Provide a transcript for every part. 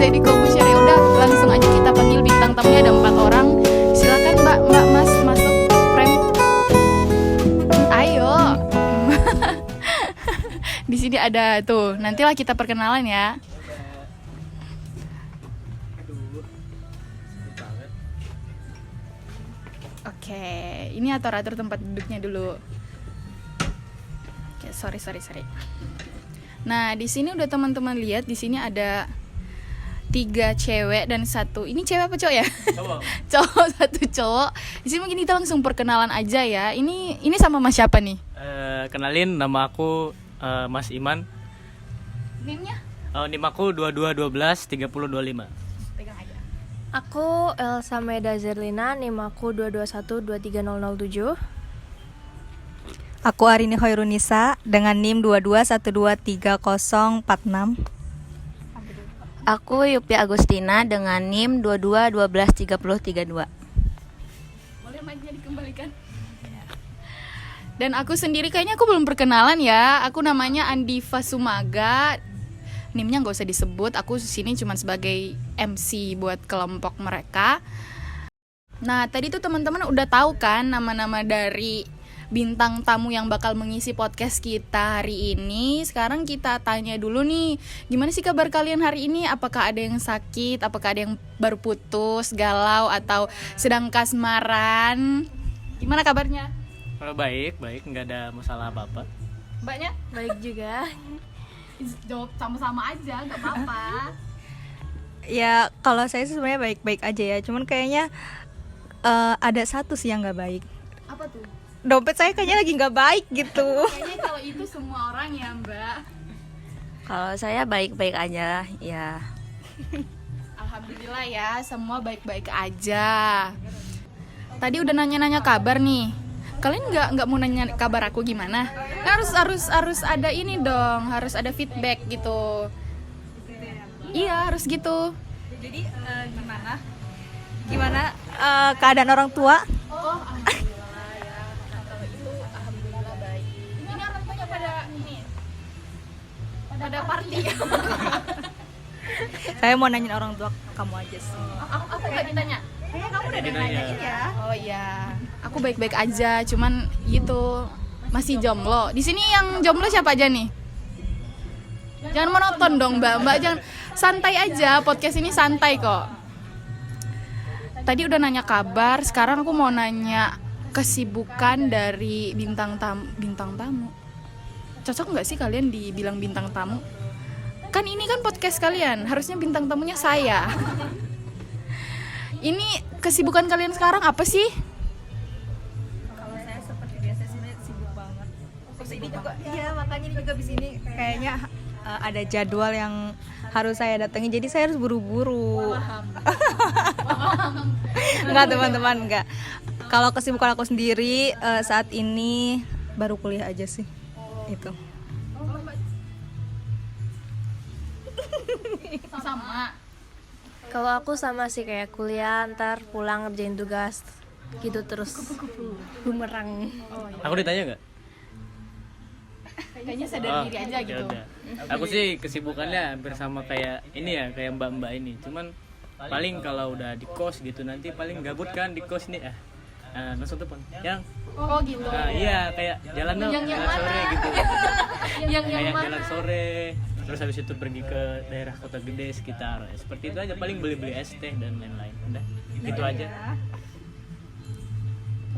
Deddy Corbuzier. Ya udah langsung aja kita panggil bintang tamunya, ada 4 orang. Silakan Mbak, Mas masuk frame. Ayo. Di sini ada tuh. Nantilah kita perkenalan ya. Oke, ini atur-atur tempat duduknya dulu. Oke, sorry. Nah, di sini udah teman-teman lihat, di sini ada 3 cewek dan 1. Ini cewek apa cowok ya? Cowok. Cowok, 1 cowok. Di sini mungkin kita langsung perkenalan aja ya. Ini sama Mas siapa nih? Kenalin, nama aku Mas Iman. Name-nya? NIM aku 2212 3025. Pegang aja. Aku Elsa Meda Zerlina, NIM aku 221-23007. Aku Arini Khairunisa dengan NIM 22123046. Aku Yupi Agustina dengan NIM 22123032. Boleh mic-nya dikembalikan? Dan aku sendiri kayaknya aku belum perkenalan ya. Aku namanya Andiva Sumaga. NIM-nya nggak usah disebut. Aku sini cuma sebagai MC buat kelompok mereka. Nah, tadi tuh teman-teman udah tahu kan nama-nama dari bintang tamu yang bakal mengisi podcast kita hari ini. Sekarang kita tanya dulu nih, gimana sih kabar kalian hari ini? Apakah ada yang sakit? Apakah ada yang baru putus, galau, atau sedang kasmaran? Gimana kabarnya? Baik, nggak ada masalah apa-apa. Mbaknya? Baik juga. Jawab sama-sama aja, nggak apa-apa. Ya kalau saya sih sebenarnya baik-baik aja ya. Cuman kayaknya ada satu sih yang nggak baik. Apa tuh? Dompet saya kayaknya lagi nggak baik gitu. Kayaknya kalau itu semua orang ya Mbak. Kalau saya baik-baik aja, ya. Alhamdulillah ya, semua baik-baik aja. Tadi udah nanya-nanya kabar nih. Kalian nggak mau nanya kabar aku gimana? Harus ada ini dong, harus ada feedback gitu. Iya harus gitu. Jadi gimana keadaan orang tua? Oh alhamdulillah ya. Kalau itu alhamdulillah baik. Ini orang tuanya pada party. Saya mau nanyain orang tua kamu aja sih. Aku nggak ditanya. Kayaknya kamu udah Dinanya. nanyain ya. Oh iya, aku baik-baik aja, cuman gitu masih jomblo. Di sini yang jomblo siapa aja nih? Jangan monoton dong Mbak jangan, santai aja, podcast ini santai kok. Tadi udah nanya kabar, sekarang aku mau nanya kesibukan dari bintang tamu. Cocok nggak sih kalian dibilang bintang tamu? Kan ini kan podcast kalian, harusnya bintang tamunya saya. Ini kesibukan kalian sekarang apa sih? Kalau saya seperti biasa sebenarnya sibuk banget. Terus ini juga, iya makanya ini juga di sini kayaknya ada jadwal yang harus saya datangi, jadi saya harus buru-buru. Enggak teman-teman, enggak. Kalau kesibukan aku sendiri saat ini baru kuliah aja sih. Itu. Sama. Kalau aku sama sih kayak kuliah, ntar pulang ngerjain tugas gitu terus. Bumerang. Aku ditanya nggak? Kayaknya sadar diri aja gitu. Yaudah. Aku sih kesibukannya hampir sama kayak ini ya, kayak mbak-mbak ini. Cuman paling kalau udah di kos gitu nanti paling gabut kan di kos nih langsung telepon. Yang Oh gitu. iya kayak jalan dong, Yang jalan sore mana? gitu. yang Kayak mana? jalan sore, terus habis itu pergi ke daerah kota gede sekitar. Seperti itu aja, paling beli-beli es teh dan lain-lain. Udah, gitu aja.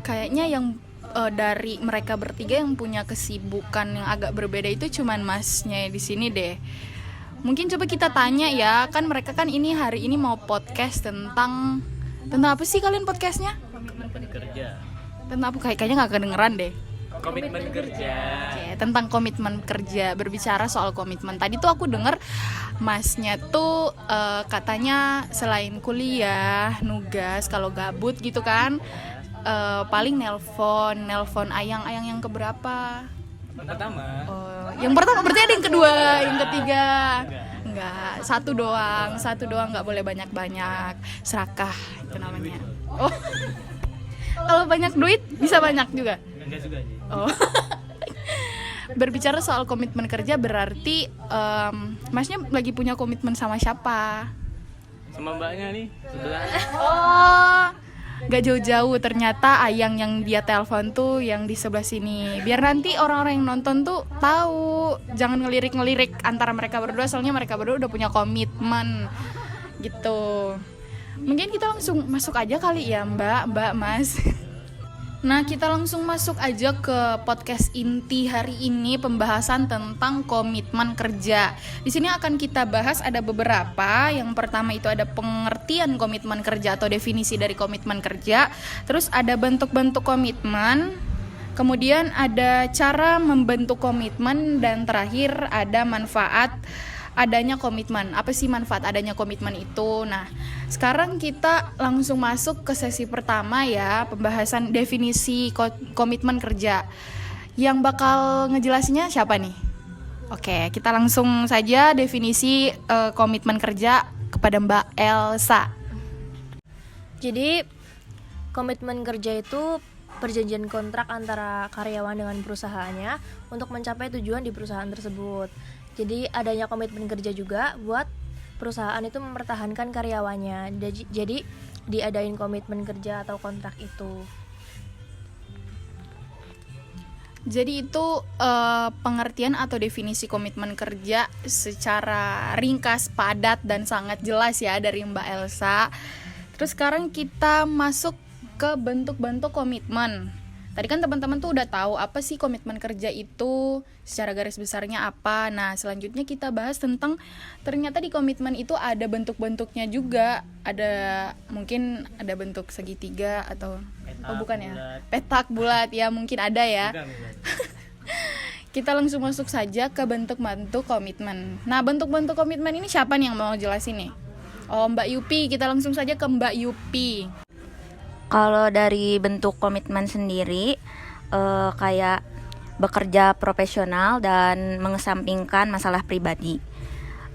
Kayaknya yang dari mereka bertiga yang punya kesibukan yang agak berbeda itu cuman masnya di sini deh. Mungkin coba kita tanya ya, kan mereka kan ini hari ini mau podcast tentang apa sih kalian podcastnya? Komitmen kerja. Tentang apa? Kayaknya nggak kedengeran deh. Komitmen kerja. Oke, tentang komitmen kerja, berbicara soal komitmen. Tadi tuh aku denger masnya tuh katanya selain kuliah, nugas, kalau gabut gitu kan, paling nelpon ayang yang keberapa? Yang pertama. Oh, yang pertama berarti ada yang kedua, yang ketiga. Enggak, satu doang, nggak boleh banyak-banyak. Serakah itu namanya. Oh. Kalau banyak duit bisa banyak juga. Enggak juga sih. Oh. Berbicara soal komitmen kerja berarti masnya lagi punya komitmen sama siapa? sama mbaknya nih sebelah. Oh, gak jauh-jauh, ternyata Ayang yang dia telepon tuh yang di sebelah sini. Biar nanti orang-orang yang nonton tuh tahu, jangan ngelirik-ngelirik antara mereka berdua, soalnya mereka berdua udah punya komitmen gitu. Mungkin kita langsung masuk aja kali ya Mbak, Mas. Nah, kita langsung masuk aja ke podcast inti hari ini, pembahasan tentang komitmen kerja. Di sini akan kita bahas ada beberapa. Yang pertama itu ada pengertian komitmen kerja atau definisi dari komitmen kerja. Terus ada bentuk-bentuk komitmen. Kemudian ada cara membentuk komitmen dan terakhir ada manfaat adanya komitmen. Apa sih manfaat adanya komitmen itu? Nah, sekarang kita langsung masuk ke sesi pertama ya, pembahasan definisi komitmen kerja. Yang bakal ngejelasinnya siapa nih? Oke, kita langsung saja definisi komitmen kerja kepada Mbak Elsa. Jadi komitmen kerja itu perjanjian kontrak antara karyawan dengan perusahaannya untuk mencapai tujuan di perusahaan tersebut. Jadi adanya komitmen kerja juga buat perusahaan itu mempertahankan karyawannya. Jadi diadain komitmen kerja atau kontrak itu. Jadi itu pengertian atau definisi komitmen kerja secara ringkas, padat, dan sangat jelas ya dari Mbak Elsa. Terus sekarang kita masuk ke bentuk-bentuk komitmen. Tadi kan teman-teman tuh udah tahu apa sih komitmen kerja itu, secara garis besarnya apa. Nah, selanjutnya kita bahas tentang ternyata di komitmen itu ada bentuk-bentuknya juga. Ada mungkin ada bentuk segitiga atau bukan ya? Bulat. Petak bulat ya, mungkin ada ya. Bukan. Kita langsung masuk saja ke bentuk-bentuk komitmen. Nah, bentuk-bentuk komitmen ini siapa nih yang mau jelasin nih? Oh, Mbak Yupi, kita langsung saja ke Mbak Yupi. Kalau dari bentuk komitmen sendiri, kayak bekerja profesional dan mengesampingkan masalah pribadi.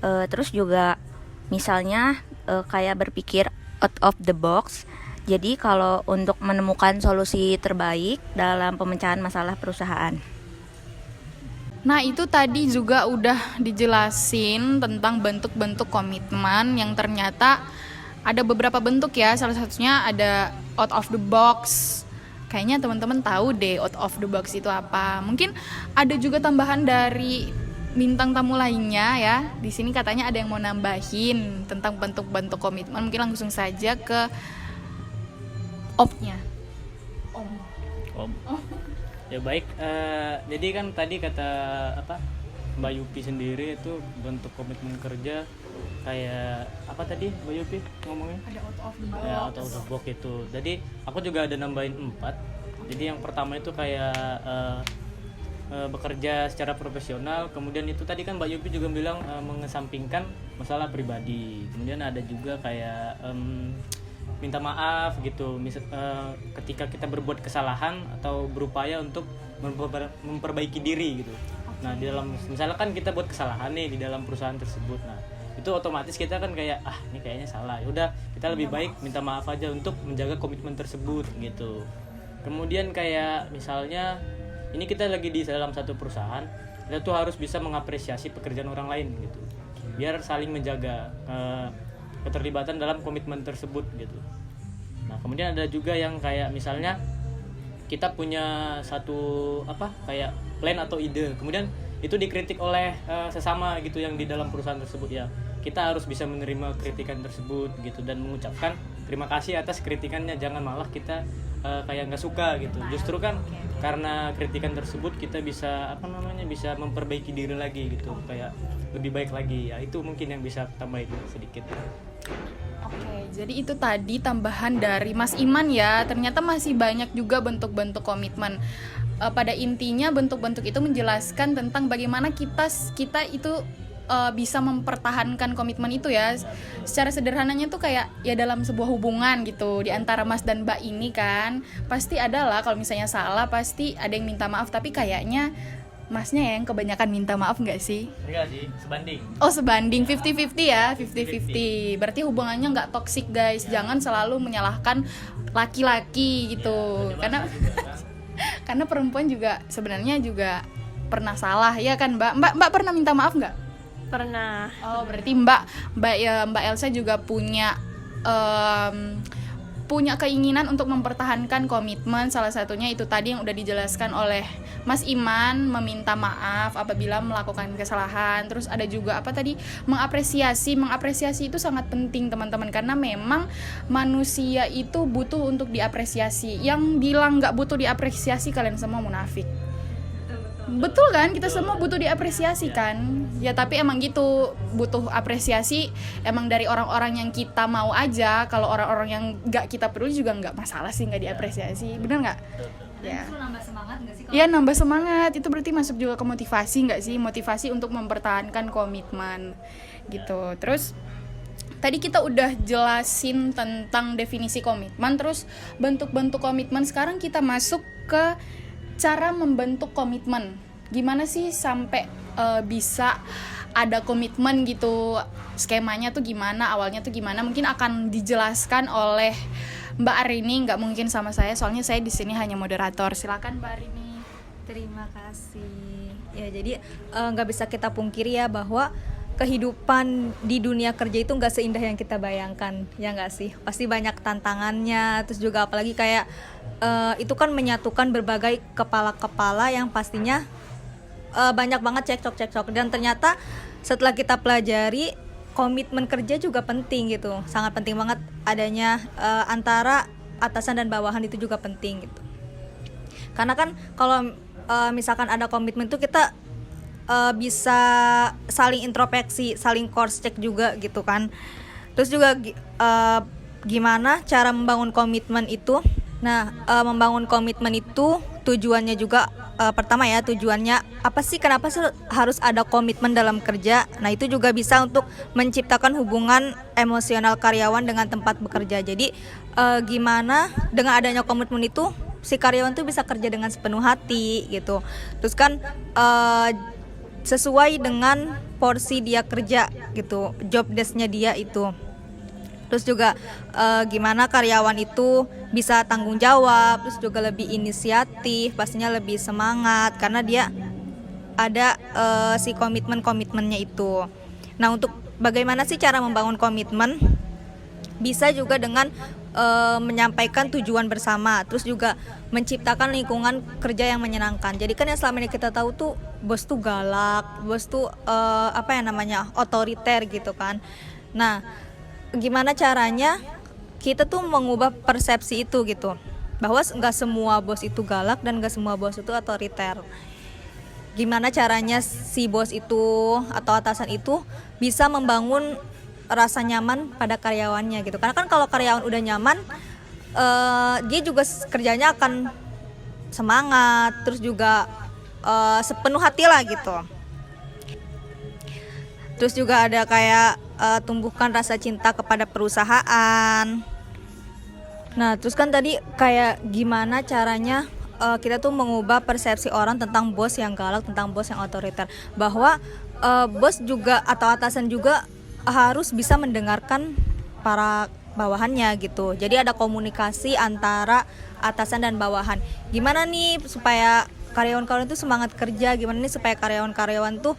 Terus juga misalnya kayak berpikir out of the box. Jadi kalau untuk menemukan solusi terbaik dalam pemecahan masalah perusahaan. Nah, itu tadi juga udah dijelasin tentang bentuk-bentuk komitmen yang ternyata ada beberapa bentuk ya. Salah satunya ada out of the box. Kayaknya teman-teman tahu deh out of the box itu apa. Mungkin ada juga tambahan dari bintang tamu lainnya ya. Di sini katanya ada yang mau nambahin tentang bentuk-bentuk komitmen. Mungkin langsung saja ke Om-nya. Om. Ya baik, jadi kan tadi kata Mbak Yupi sendiri itu bentuk komitmen kerja kayak apa tadi Mbak Yupi ngomongnya? Ada out of the box. Ya, out of the box itu. Jadi aku juga ada nambahin 4. Jadi yang pertama itu kayak bekerja secara profesional. Kemudian itu tadi kan Mbak Yupi juga bilang mengesampingkan masalah pribadi. Kemudian ada juga kayak minta maaf gitu. Ketika kita berbuat kesalahan atau berupaya untuk memperbaiki diri gitu. Nah, di dalam misalkan kita buat kesalahan nih di dalam perusahaan tersebut. Nah, itu otomatis kita kan kayak ini kayaknya salah. Ya udah, kita lebih baik minta maaf aja untuk menjaga komitmen tersebut gitu. Kemudian kayak misalnya ini kita lagi di dalam satu perusahaan, kita tuh harus bisa mengapresiasi pekerjaan orang lain gitu. Biar saling menjaga keterlibatan dalam komitmen tersebut gitu. Nah, kemudian ada juga yang kayak misalnya kita punya satu kayak plan atau ide, kemudian itu dikritik oleh sesama gitu yang di dalam perusahaan tersebut ya. Kita harus bisa menerima kritikan tersebut gitu dan mengucapkan terima kasih atas kritikannya, jangan malah kita kayak nggak suka gitu. Justru kan karena kritikan tersebut kita bisa bisa memperbaiki diri lagi gitu, kayak lebih baik lagi ya. Itu mungkin yang bisa tambahin sedikit. Oke, jadi itu tadi tambahan dari Mas Iman ya. Ternyata masih banyak juga bentuk-bentuk komitmen. Pada intinya bentuk-bentuk itu menjelaskan tentang bagaimana kita itu bisa mempertahankan komitmen itu ya. Secara sederhananya tuh kayak ya dalam sebuah hubungan gitu di antara Mas dan Mbak ini kan pasti ada lah, kalau misalnya salah pasti ada yang minta maaf, tapi kayaknya Masnya yang kebanyakan minta maaf nggak sih? Enggak sih, sebanding. Oh, sebanding 50-50 ya, 50-50. Berarti hubungannya nggak toksik guys. Jangan selalu menyalahkan laki-laki gitu. Karena perempuan juga sebenarnya juga pernah salah ya kan Mbak? Mbak pernah minta maaf nggak? Pernah. Oh, berarti Mbak Elsa juga punya punya keinginan untuk mempertahankan komitmen. Salah satunya itu tadi yang udah dijelaskan oleh Mas Iman, meminta maaf apabila melakukan kesalahan. Terus ada juga apa tadi, mengapresiasi itu sangat penting teman-teman, karena memang manusia itu butuh untuk diapresiasi. Yang bilang nggak butuh diapresiasi kalian semua munafik. Betul kan, kita semua butuh diapresiasi kan ya, tapi emang gitu, butuh apresiasi emang dari orang-orang yang kita mau aja. Kalau orang-orang yang nggak kita peduli juga nggak masalah sih nggak diapresiasi, bener nggak? Ya. Nambah semangat nggak sih? Iya, nambah semangat, itu berarti masuk juga ke motivasi nggak sih, motivasi untuk mempertahankan komitmen gitu. Terus tadi kita udah jelasin tentang definisi komitmen, terus bentuk-bentuk komitmen. Sekarang kita masuk ke cara membentuk komitmen. Gimana sih sampai bisa ada komitmen gitu? Skemanya tuh gimana? Awalnya tuh gimana? Mungkin akan dijelaskan oleh Mbak Arini, nggak mungkin sama saya, soalnya saya di sini hanya moderator. Silakan Mbak Arini. Terima kasih. Ya, jadi nggak bisa kita pungkiri ya bahwa kehidupan di dunia kerja itu nggak seindah yang kita bayangkan, ya nggak sih? Pasti banyak tantangannya. Terus juga apalagi kayak itu kan menyatukan berbagai kepala-kepala yang pastinya banyak banget cekcok. Dan ternyata setelah kita pelajari, komitmen kerja juga penting gitu, sangat penting banget adanya antara atasan dan bawahan, itu juga penting gitu. Karena kan kalau misalkan ada komitmen tuh kita bisa saling introspeksi, saling course check juga gitu kan. Terus juga gimana cara membangun komitmen itu? Nah, membangun komitmen itu tujuannya juga pertama ya, tujuannya apa sih, kenapa sih harus ada komitmen dalam kerja? Nah, itu juga bisa untuk menciptakan hubungan emosional karyawan dengan tempat bekerja. Jadi gimana dengan adanya komitmen itu si karyawan tuh bisa kerja dengan sepenuh hati gitu. Terus kan sesuai dengan porsi dia kerja gitu, job desk-nya dia itu. Terus juga gimana karyawan itu bisa tanggung jawab, terus juga lebih inisiatif, pastinya lebih semangat karena dia ada si komitmennya itu. Nah, untuk bagaimana sih cara membangun komitmen? Bisa juga dengan menyampaikan tujuan bersama, terus juga menciptakan lingkungan kerja yang menyenangkan. Jadi kan yang selama ini kita tahu tuh bos tuh galak, bos tuh otoriter gitu kan. Nah, gimana caranya kita tuh mengubah persepsi itu gitu, bahwa nggak semua bos itu galak dan nggak semua bos itu otoriter. Gimana caranya si bos itu atau atasan itu bisa membangun rasa nyaman pada karyawannya gitu, karena kan kalau karyawan udah nyaman dia juga kerjanya akan semangat, terus juga sepenuh hati lah gitu. Terus juga ada kayak tumbuhkan rasa cinta kepada perusahaan. Nah, terus kan tadi kayak gimana caranya kita tuh mengubah persepsi orang tentang bos yang galak, tentang bos yang otoriter, bahwa bos juga atau atasan juga harus bisa mendengarkan para bawahannya gitu. Jadi ada komunikasi antara atasan dan bawahan. Gimana nih supaya karyawan-karyawan itu semangat kerja, gimana nih supaya karyawan-karyawan tuh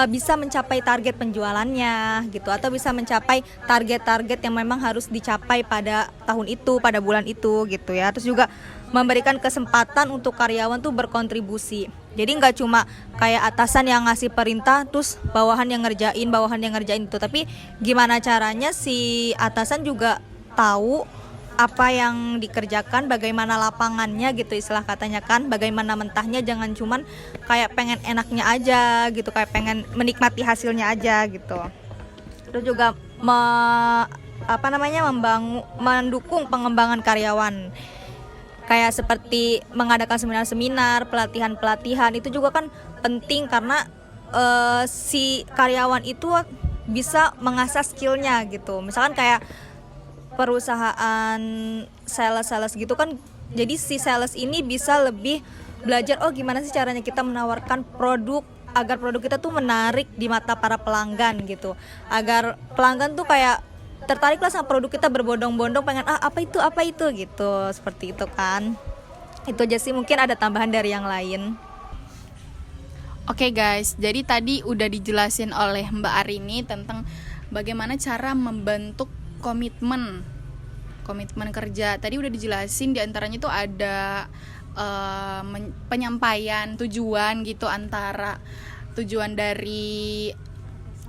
bisa mencapai target penjualannya gitu, atau bisa mencapai target-target yang memang harus dicapai pada tahun itu, pada bulan itu gitu ya. Terus juga memberikan kesempatan untuk karyawan tuh berkontribusi. Jadi nggak cuma kayak atasan yang ngasih perintah terus bawahan yang ngerjain itu, tapi gimana caranya si atasan juga tahu apa yang dikerjakan, bagaimana lapangannya gitu, istilah katanya kan, bagaimana mentahnya, jangan cuman kayak pengen enaknya aja gitu, kayak pengen menikmati hasilnya aja gitu. Terus juga mendukung pengembangan karyawan, kayak seperti mengadakan seminar-seminar, pelatihan itu juga kan penting karena si karyawan itu bisa mengasah skillnya gitu. Misalkan kayak perusahaan sales gitu kan, jadi si sales ini bisa lebih belajar gimana sih caranya kita menawarkan produk agar produk kita tuh menarik di mata para pelanggan gitu, agar pelanggan tuh kayak tertarik lah sama produk kita, berbondong-bondong pengen apa itu gitu, seperti itu kan. Itu aja sih, mungkin ada tambahan dari yang lain. Oke guys, jadi tadi udah dijelasin oleh Mbak Arini tentang bagaimana cara membentuk komitmen kerja. Tadi udah dijelasin, diantaranya itu ada penyampaian tujuan gitu, antara tujuan dari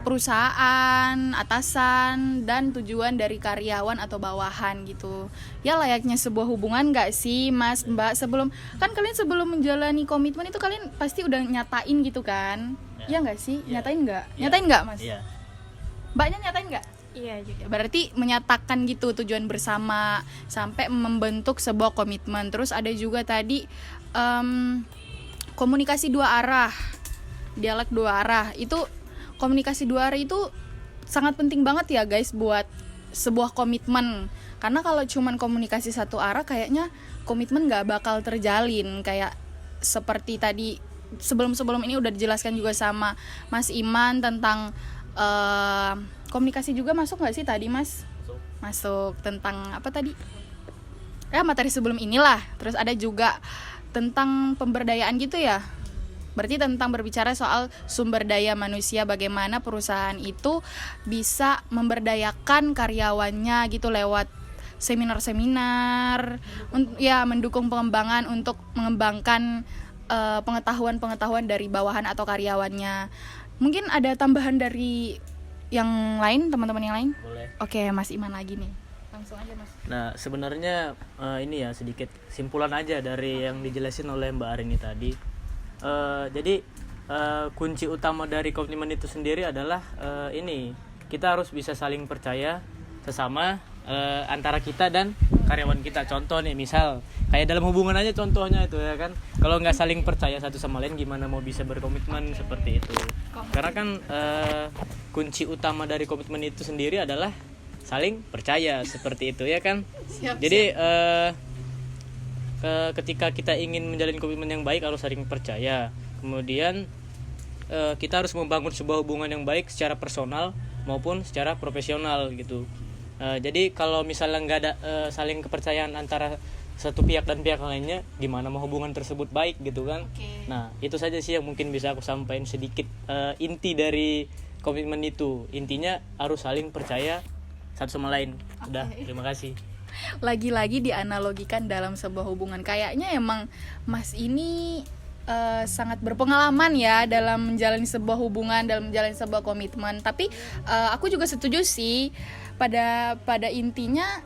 perusahaan, atasan, dan tujuan dari karyawan atau bawahan gitu. Ya layaknya sebuah hubungan gak sih Mas, Mbak? Kalian sebelum menjalani komitmen itu kalian pasti udah nyatain gitu kan? Ya gak sih? Nyatain gak? Nyatain gak Mas? Iya. Mbaknya nyatain gak? Iya juga. Berarti menyatakan gitu tujuan bersama sampai membentuk sebuah komitmen. Terus ada juga tadi komunikasi dua arah, dialog dua arah. Itu komunikasi dua arah itu sangat penting banget ya guys buat sebuah komitmen. Karena kalau cuman komunikasi satu arah kayaknya komitmen gak bakal terjalin. Kayak seperti tadi sebelum ini udah dijelaskan juga sama Mas Iman tentang komunikasi juga masuk gak sih tadi Mas? Masuk tentang apa tadi? Materi sebelum inilah. Terus ada juga tentang pemberdayaan gitu ya. Berarti tentang berbicara soal sumber daya manusia, bagaimana perusahaan itu bisa memberdayakan karyawannya gitu lewat seminar-seminar, mendukung pengembangan untuk mengembangkan pengetahuan dari bawahan atau karyawannya. Mungkin ada tambahan dari yang lain, teman-teman yang lain? Boleh. Oke, Mas Iman lagi nih. Langsung aja Mas. Nah, sebenarnya ini ya sedikit simpulan aja dari yang dijelasin oleh Mbak Arini tadi. Jadi kunci utama dari komitmen itu sendiri adalah ini, kita harus bisa saling percaya sesama antara kita dan karyawan kita. Contoh nih, misal kayak dalam hubungan aja contohnya itu ya kan, kalau nggak saling percaya satu sama lain gimana mau bisa berkomitmen seperti itu. Karena kan kunci utama dari komitmen itu sendiri adalah saling percaya seperti itu ya kan. Jadi ketika kita ingin menjalin komitmen yang baik harus saling percaya. Kemudian kita harus membangun sebuah hubungan yang baik secara personal maupun secara profesional gitu. Jadi kalau misalnya nggak ada saling kepercayaan antara satu pihak dan pihak lainnya, gimana mau hubungan tersebut baik gitu kan? Nah itu saja sih yang mungkin bisa aku sampaikan sedikit inti dari komitmen itu. Intinya harus saling percaya satu sama lain. Udah, terima kasih. Lagi-lagi dianalogikan dalam sebuah hubungan, kayaknya emang Mas ini sangat berpengalaman ya dalam menjalani sebuah hubungan, dalam menjalani sebuah komitmen. Tapi aku juga setuju sih pada intinya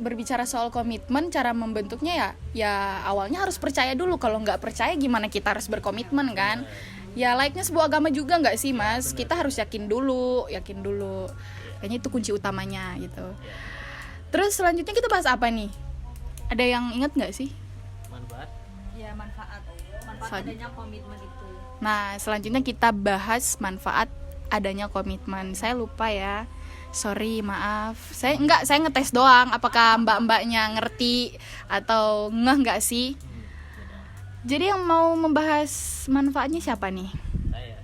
berbicara soal komitmen, cara membentuknya ya awalnya harus percaya dulu. Kalau nggak percaya gimana kita harus berkomitmen kan? Ya layaknya sebuah agama juga nggak sih Mas? Kita harus yakin dulu. Kayaknya itu kunci utamanya gitu. Terus selanjutnya kita bahas apa nih? Ada yang ingat nggak sih? Manfaat. Ya, manfaat adanya komitmen itu. Nah, selanjutnya kita bahas manfaat adanya komitmen. Saya lupa ya. Sorry, maaf. Saya ngetes doang apakah mbak-mbaknya ngerti atau nggak sih? Jadi yang mau membahas manfaatnya siapa nih? Saya.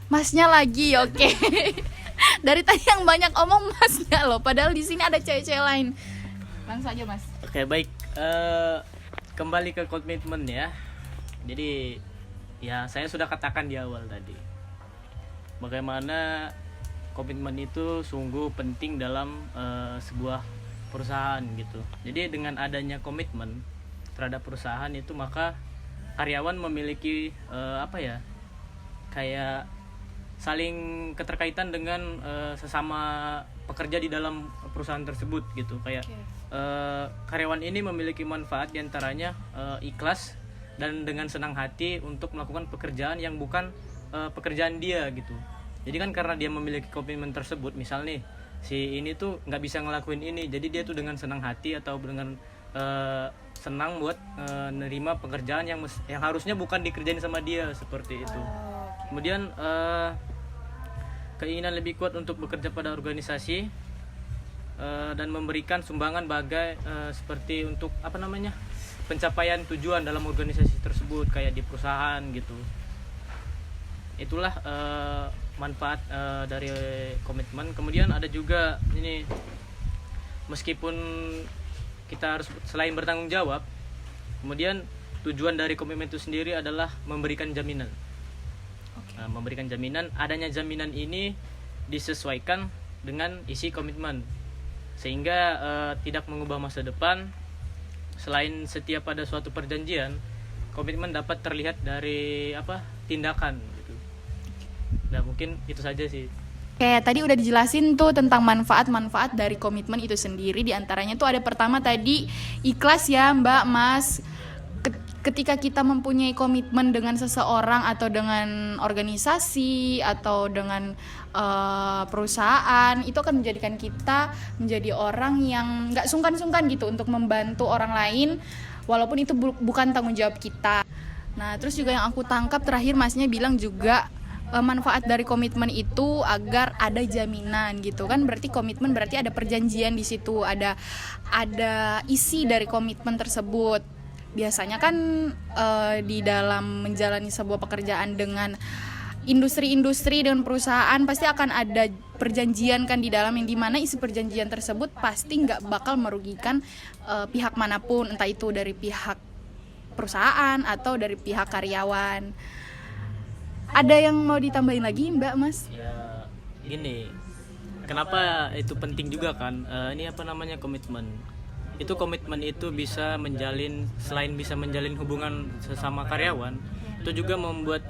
Masnya lagi, oke. Dari tadi yang banyak omong Masnya loh, padahal di sini ada cewek-cewek lain. Langsung aja Mas. Oke, baik. Kembali ke komitmen ya. Jadi ya saya sudah katakan di awal tadi, bagaimana komitmen itu sungguh penting dalam sebuah perusahaan gitu. Jadi dengan adanya komitmen terhadap perusahaan itu, maka karyawan memiliki kayak saling keterkaitan dengan sesama pekerja di dalam perusahaan tersebut gitu. Kayak karyawan ini memiliki manfaat diantaranya ikhlas dan dengan senang hati untuk melakukan pekerjaan yang bukan pekerjaan dia gitu. Jadi kan karena dia memiliki komitmen tersebut, misal nih si ini tuh nggak bisa ngelakuin ini, jadi dia tuh dengan senang hati atau dengan senang buat nerima pekerjaan yang harusnya bukan dikerjain sama dia seperti itu. Kemudian keinginan lebih kuat untuk bekerja pada organisasi dan memberikan sumbangan seperti untuk pencapaian tujuan dalam organisasi tersebut kayak di perusahaan gitu. Itulah manfaat dari komitmen. Kemudian ada juga ini, meskipun kita harus selain bertanggung jawab, kemudian tujuan dari komitmen itu sendiri adalah memberikan jaminan. Memberikan jaminan, adanya jaminan ini disesuaikan dengan isi komitmen sehingga tidak mengubah masa depan. Selain setiap pada suatu perjanjian, komitmen dapat terlihat dari tindakan gitu. Nah, mungkin itu saja sih. Kayak tadi udah dijelasin tuh tentang manfaat-manfaat dari komitmen itu sendiri. Di antaranya tuh ada pertama tadi ikhlas ya Mbak, Mas. Ketika kita mempunyai komitmen dengan seseorang atau dengan organisasi atau dengan perusahaan, itu akan menjadikan kita menjadi orang yang nggak sungkan-sungkan gitu untuk membantu orang lain walaupun itu bukan tanggung jawab kita. Nah, terus juga yang aku tangkap terakhir Masnya bilang juga manfaat dari komitmen itu agar ada jaminan gitu kan. Berarti komitmen berarti ada perjanjian di situ, ada isi dari komitmen tersebut. Biasanya kan di dalam menjalani sebuah pekerjaan dengan industri-industri dan perusahaan pasti akan ada perjanjian kan di dalam, yang dimana isi perjanjian tersebut pasti nggak bakal merugikan pihak manapun, entah itu dari pihak perusahaan atau dari pihak karyawan. Ada yang mau ditambahin lagi Mbak, Mas? Ya gini, kenapa itu penting juga kan, ini komitmen. Itu komitmen itu bisa menjalin, selain bisa menjalin hubungan sesama karyawan, itu juga membuat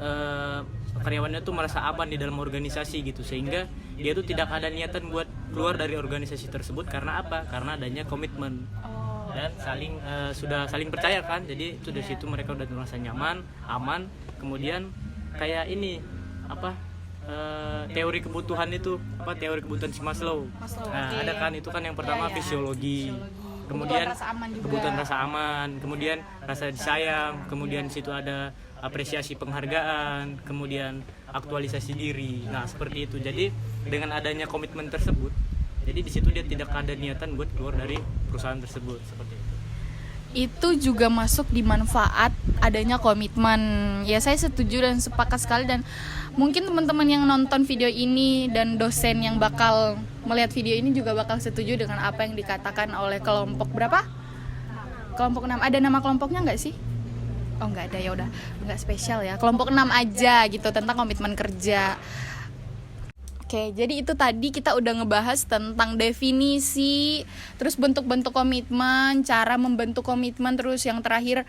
karyawannya tuh merasa aman di dalam organisasi gitu, sehingga dia tuh tidak ada niatan buat keluar dari organisasi tersebut. Karena apa? Karena adanya komitmen dan sudah saling percaya kan. Jadi itu dari situ mereka udah merasa nyaman, aman. Kemudian kayak ini teori kebutuhan itu teori kebutuhan si Maslow. Nah, ada kan, itu kan yang pertama fisiologi. Kemudian kebutuhan rasa aman, kemudian rasa disayang, kemudian situ ada apresiasi penghargaan, kemudian aktualisasi diri. Nah, seperti itu. Jadi dengan adanya komitmen tersebut, jadi di situ dia tidak ada niatan buat keluar dari perusahaan tersebut, seperti itu. Itu juga masuk di manfaat adanya komitmen. Ya, saya setuju dan sepakat sekali, dan mungkin teman-teman yang nonton video ini dan dosen yang bakal melihat video ini juga bakal setuju dengan apa yang dikatakan oleh kelompok berapa? Kelompok 6. Ada nama kelompoknya nggak sih? Oh, nggak ada, ya udah, nggak spesial ya. Kelompok 6 aja gitu tentang komitmen kerja. Oke, jadi itu tadi kita udah ngebahas tentang definisi, terus bentuk-bentuk komitmen, cara membentuk komitmen, terus yang terakhir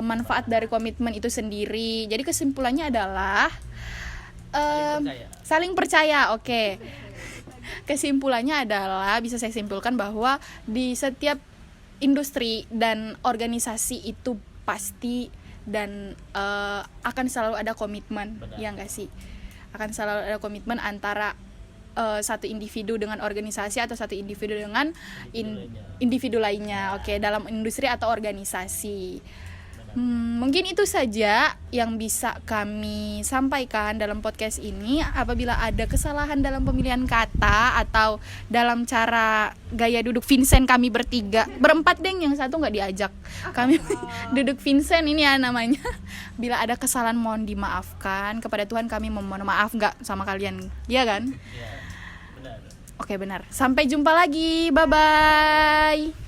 manfaat dari komitmen itu sendiri. Jadi kesimpulannya adalah saling percaya. Oke. Kesimpulannya adalah bisa saya simpulkan bahwa di setiap industri dan organisasi itu pasti dan akan selalu ada komitmen. Ya nggak sih? Akan selalu ada komitmen antara satu individu dengan organisasi atau satu individu dengan individu lainnya. Oke, dalam industri atau organisasi. Mungkin itu saja yang bisa kami sampaikan dalam podcast ini. Apabila ada kesalahan dalam pemilihan kata atau dalam cara gaya duduk Vincent kami berempat yang satu nggak diajak. Kami duduk Vincent ini ya namanya. Bila ada kesalahan mohon dimaafkan. Kepada Tuhan kami memohon maaf nggak sama kalian, iya kan? Ya, benar. Oke, benar. Sampai jumpa lagi, bye bye.